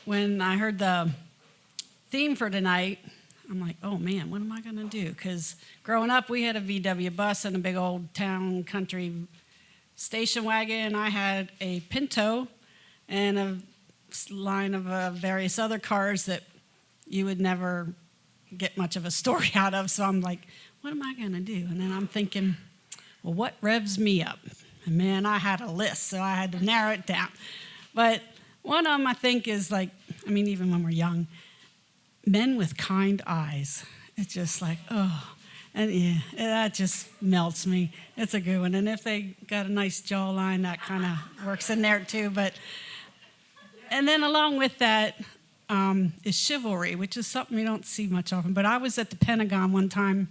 when I heard the theme for tonight, I'm like, oh man, what am I going to do? Because growing up, we had a VW bus and a big old town country station wagon. I had a Pinto and a line of various other cars that you would never get much of a story out of. So I'm like, what am I going to do? And then I'm thinking, well, what revs me up? And man, I had a list, so I had to narrow it down. But one of them, I think, is like, I mean, even when we're young, men with kind eyes. It's just like, oh, and yeah, that just melts me. It's a good one. And if they got a nice jawline, that kind of works in there too. And then along with that is chivalry, which is something we don't see much often. But I was at the Pentagon one time,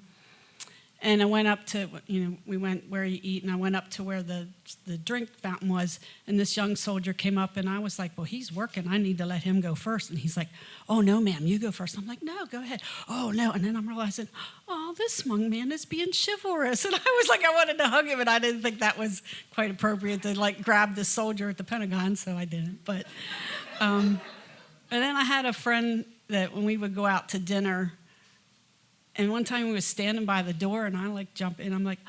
and I went up to, we went where you eat, and I went up to where the drink fountain was, and this young soldier came up, and I was like, well, he's working. I need to let him go first. And he's like, oh, no, ma'am, you go first. I'm like, no, go ahead. Oh, no. And then I'm realizing, oh, this young man is being chivalrous. And I was like, I wanted to hug him, and I didn't think that was quite appropriate to, like, grab this soldier at the Pentagon, so I didn't. But, and then I had a friend that when we would go out to dinner, and one time we was standing by the door, and I like jump in. I'm like,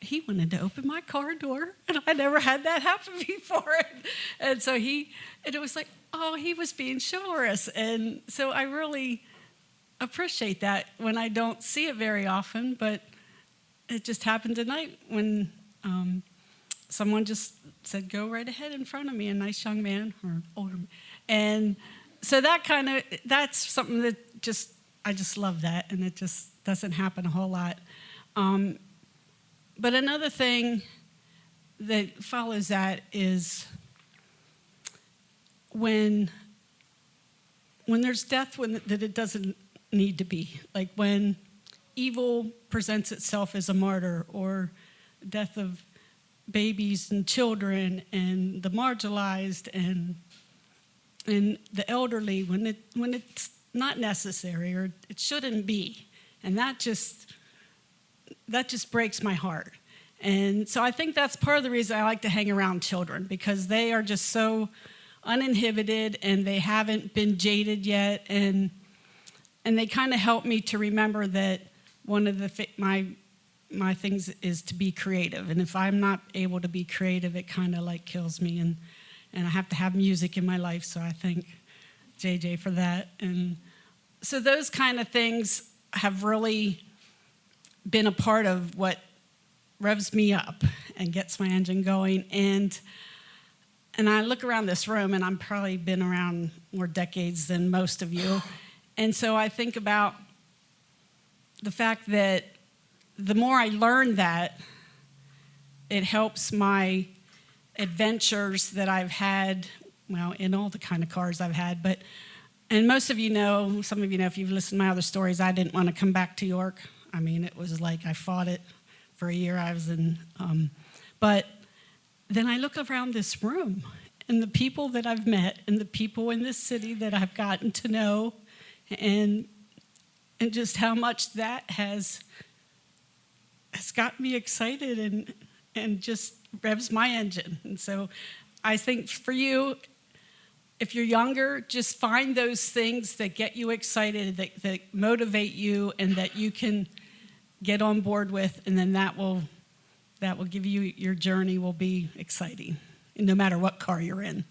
he wanted to open my car door, and I never had that happen before. And so and it was like, oh, he was being chivalrous. And so I really appreciate that when I don't see it very often, but it just happened tonight when someone just said, go right ahead in front of me, a nice young man or older man. And so that's something that I just love that, and it just doesn't happen a whole lot. But another thing that follows that is when there's death that it doesn't need to be, like when evil presents itself as a martyr, or death of babies and children and the marginalized and the elderly, when it's not necessary, or it shouldn't be. And that just breaks my heart. And so I think that's part of the reason I like to hang around children, because they are just so uninhibited and they haven't been jaded yet. And they kind of help me to remember that one of my things is to be creative. And if I'm not able to be creative, it kind of like kills me. And I have to have music in my life, so I thank JJ for that. And so those kind of things have really been a part of what revs me up and gets my engine going. And I look around this room, and I've probably been around more decades than most of you. And so I think about the fact that the more I learn that, it helps my adventures that I've had, well, in all the kind of cars I've had. And most of you know, some of you know, if you've listened to my other stories, I didn't want to come back to York. I mean, it was like I fought it for a year. I was in, but then I look around this room, and the people that I've met, and the people in this city that I've gotten to know, and just how much that has got me excited and just revs my engine. And so I think for you, if you're younger, just find those things that get you excited, that motivate you, and that you can get on board with, and then that will give you, your journey will be exciting, no matter what car you're in.